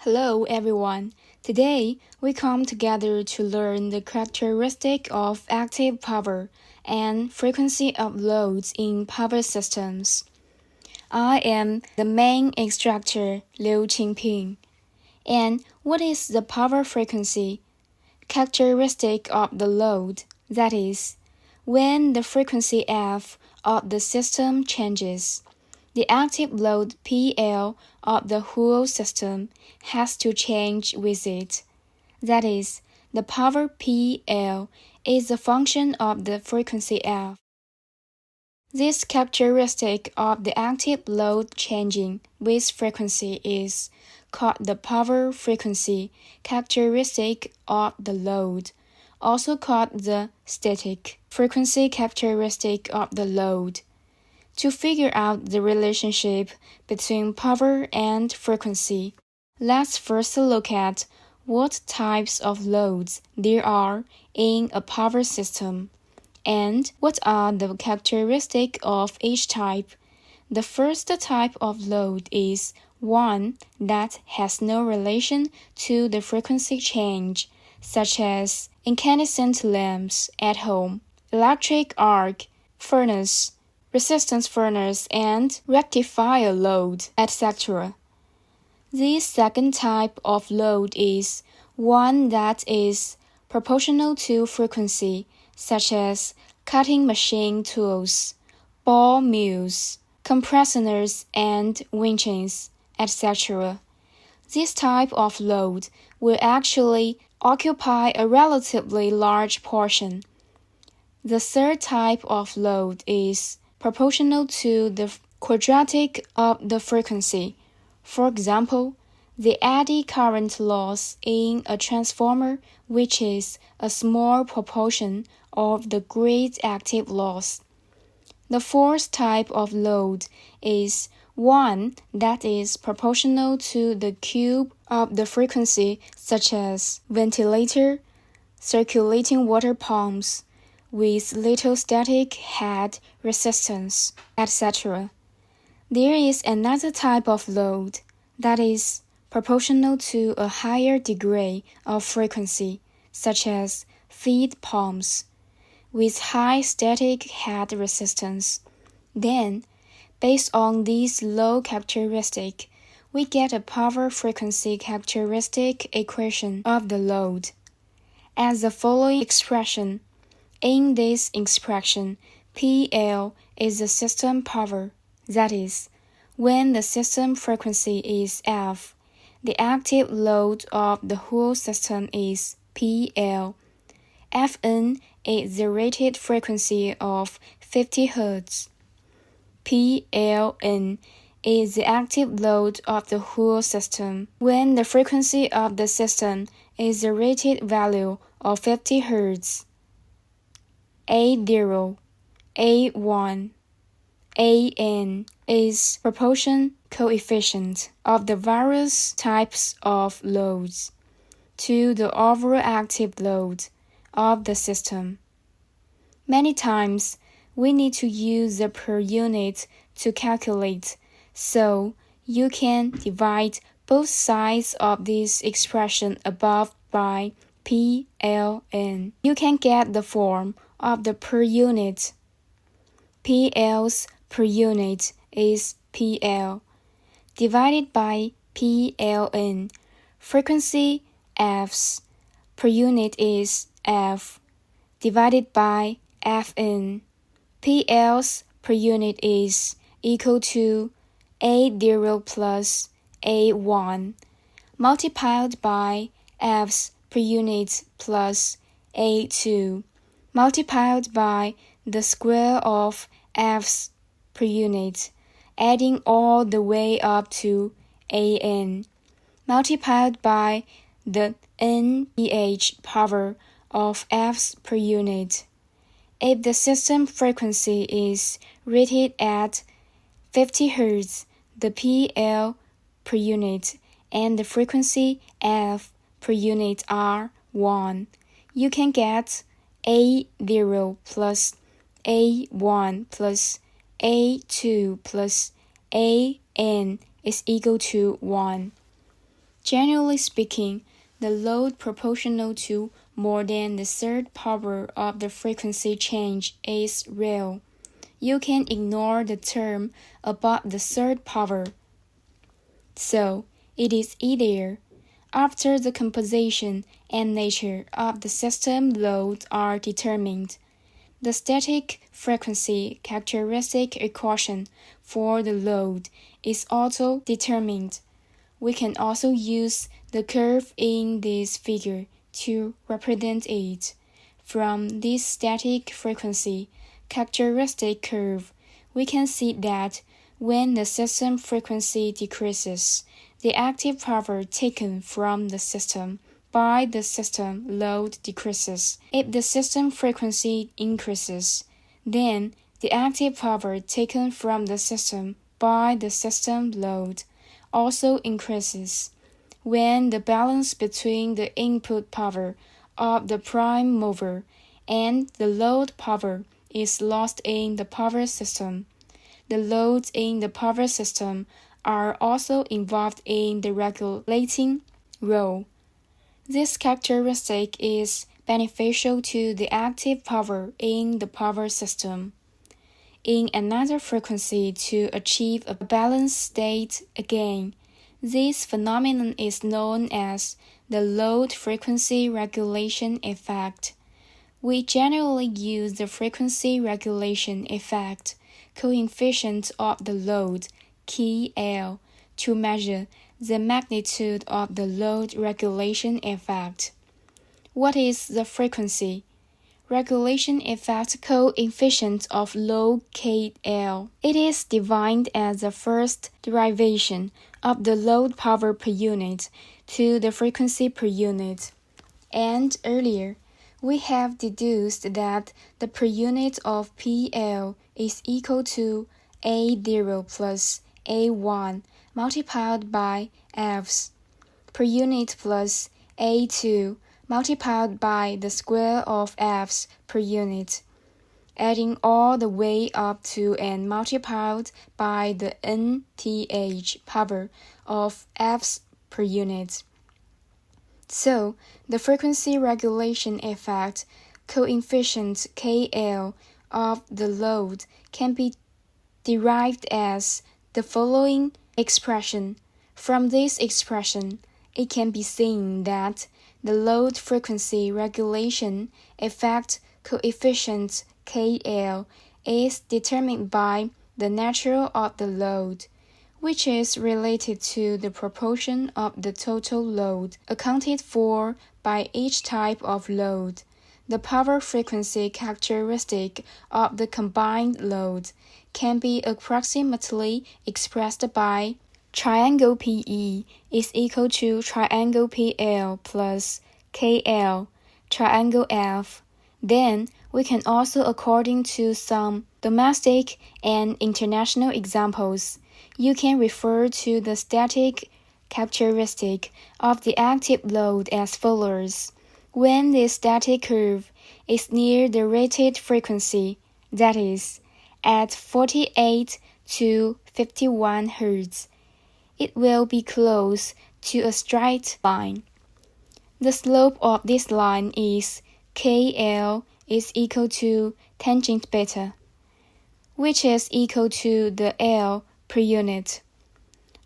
Hello everyone. Today we come together to learn the characteristic of active power and frequency of loads in power systems. I am the main instructor Liu Qingping. And what is the power frequency? Characteristic of the load, that is, when the frequency F of the system changes. The active load PL of the whole system has to change with it. That is, the power PL is a function of the frequency F. This characteristic of the active load changing with frequency is called the power frequency characteristic of the load, also called the static frequency characteristic of the load. To figure out the relationship between power and frequency, let's first look at what types of loads there are in a power system, and what are the characteristics of each type. The first type of load is one that has no relation to the frequency change, such as incandescent lamps at home, electric arc furnace, resistance furnace, and rectifier load, etc. The second type of load is one that is proportional to frequency, such as cutting machine tools, ball mills, compressors, and winches, etc. This type of load will actually occupy a relatively large portion. The third type of load is proportional to the quadratic of the frequency. For example, the eddy current loss in a transformer, which is a small proportion of the grid active loss. The fourth type of load is one that is proportional to the cube of the frequency, such as ventilator, circulating water pumps, with little static head resistance, etc. There is another type of load that is proportional to a higher degree of frequency, such as feed pumps, with high static head resistance. Then, based on these low characteristics, we get a power frequency characteristic equation of the load as the following expression. In this expression, PL is the system power, that is, when the system frequency is F, the active load of the whole system is PL. Fn is the rated frequency of 50 Hz. PLN is the active load of the whole system when the frequency of the system is the rated value of 50 Hz. A0, A1, AN is proportion coefficient of the various types of loads to the overall active load of the system. Many times, we need to use the per unit to calculate, so you can divide both sides of this expression above by PLN. You can get the form of the per unit. PL's per unit is PL divided by PLN. Frequency F's per unit is F divided by Fn. PL's per unit is equal to A0 plus A1 multiplied by F's per unit plus A2 multiplied by the square of F's per unit, adding all the way up to AN, multiplied by the nth power of F's per unit. If the system frequency is rated at 50 Hz, the PL per unit and the frequency F per unit are 1. You can get A0 plus A1 plus A2 plus AN is equal to 1. Generally speaking, the load proportional to more than the third power of the frequency change is real. You can ignore the term about the third power. So, it is either after the composition and nature of the system load are determined, the static frequency characteristic equation for the load is also determined. We can also use the curve in this figure to represent it. From this static frequency characteristic curve, we can see that when the system frequency decreases, the active power taken from the system by the system load decreases. If the system frequency increases, then the active power taken from the system by the system load also increases. When the balance between the input power of the prime mover and the load power is lost in the power system, the loads in the power system are also involved in the regulating role. This characteristic is beneficial to the active power in the power system. In another frequency to achieve a balanced state again, this phenomenon is known as the load frequency regulation effect. We generally use the frequency regulation effect coefficient of the load, KL, to measure the magnitude of the load regulation effect. What is the frequency regulation effect coefficient of load KL? It is defined as the first derivation of the load power per unit to the frequency per unit. And earlier, we have deduced that the per unit of PL is equal to A0 plus A1 multiplied by F's per unit plus A2 multiplied by the square of F's per unit, adding all the way up to and multiplied by the nth power of F's per unit. So, the frequency regulation effect coefficient KL of the load can be derived as the following expression. From this expression, it can be seen that the load frequency regulation effect coefficient KL is determined by the nature of the load, which is related to the proportion of the total load accounted for by each type of load. The power frequency characteristic of the combined load can be approximately expressed by triangle PE is equal to triangle PL plus KL, triangle F. Then we can also, according to some domestic and international examples, you can refer to the static characteristic of the active load as follows. When the static curve is near the rated frequency, that is, at 48 to 51 Hz, it will be close to a straight line. The slope of this line is KL is equal to tangent beta, which is equal to the L per unit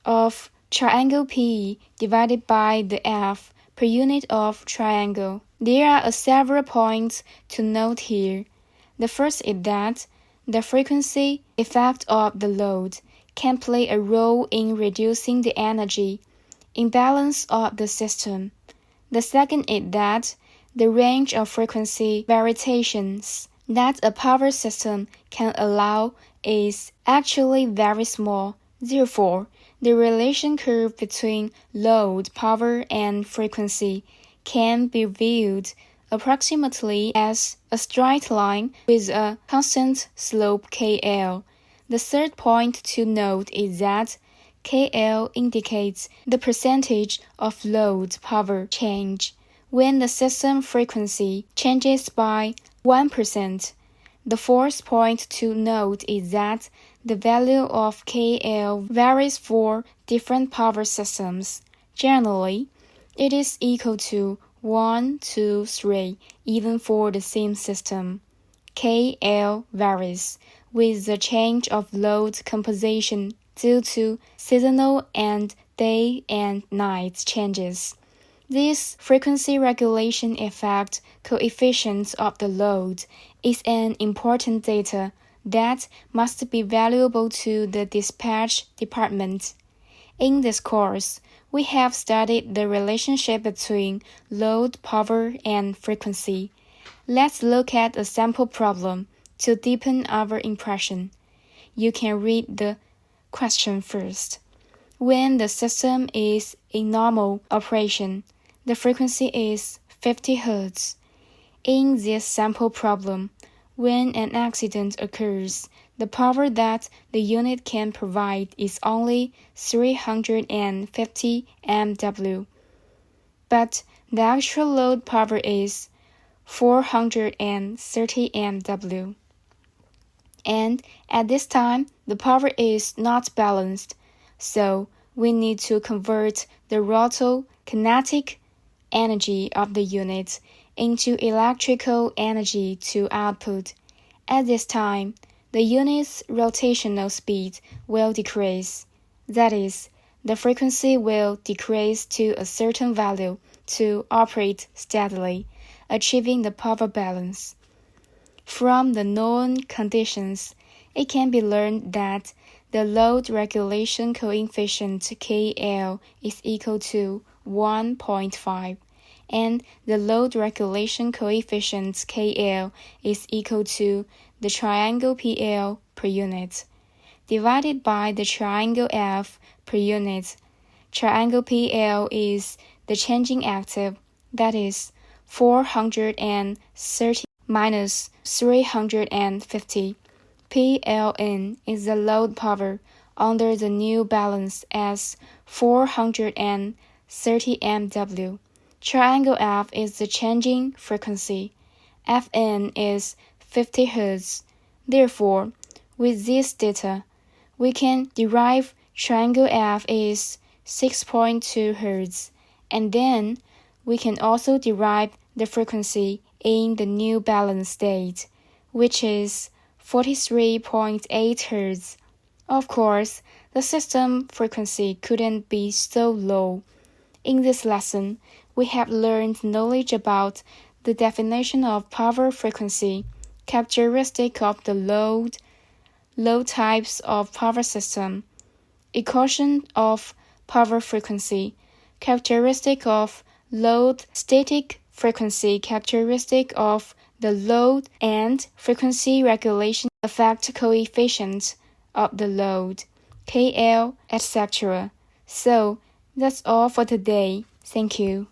of triangle P divided by the F per unit of triangle. There are several points to note here. The first is that the frequency effect of the load can play a role in reducing the energy imbalance of the system. The second is that the range of frequency variations that a power system can allow is actually very small. Therefore, the relation curve between load power and frequency can be viewed approximately as a straight line with a constant slope KL. The third point to note is that KL indicates the percentage of load power change when the system frequency changes by 1%. The fourth point to note is that the value of KL varies for different power systems. Generally, it is equal to 1, 2, 3, even for the same system. KL varies with the change of load composition due to seasonal and day and night changes. This frequency regulation effect coefficient of the load is an important data that must be valuable to the dispatch department. In this course, we have studied the relationship between load, power, and frequency. Let's look at a sample problem to deepen our impression. You can read the question first. When the system is in normal operation, the frequency is 50 Hz. In this sample problem, when an accident occurs, the power that the unit can provide is only 350 MW, but the actual load power is 430 MW. And at this time, the power is not balanced, so we need to convert the rotor kinetic energy of the unit into electrical energy to output. At this time, the unit's rotational speed will decrease. That is, the frequency will decrease to a certain value to operate steadily, achieving the power balance. From the known conditions, it can be learned that the load regulation coefficient KL is equal to 1.5, and the load regulation coefficient KL is equal to the triangle PL per unit, divided by the triangle F per unit. Triangle PL is the changing active, that is 430 minus 350. PLN is the load power under the new balance as 430 MW. Triangle F is the changing frequency. Fn is 50 Hz. Therefore, with this data, we can derive triangle F is 6.2 Hz, and then we can also derive the frequency in the new balance state, which is 43.8 Hz. Of course, the system frequency couldn't be so low. In this lesson, we have learned knowledge about the definition of power frequency, characteristic of the load types of power system, equation of power frequency, characteristic of load static frequency, characteristic of the load, and frequency regulation effect coefficient of the load, KL, etc. So, that's all for today. Thank you.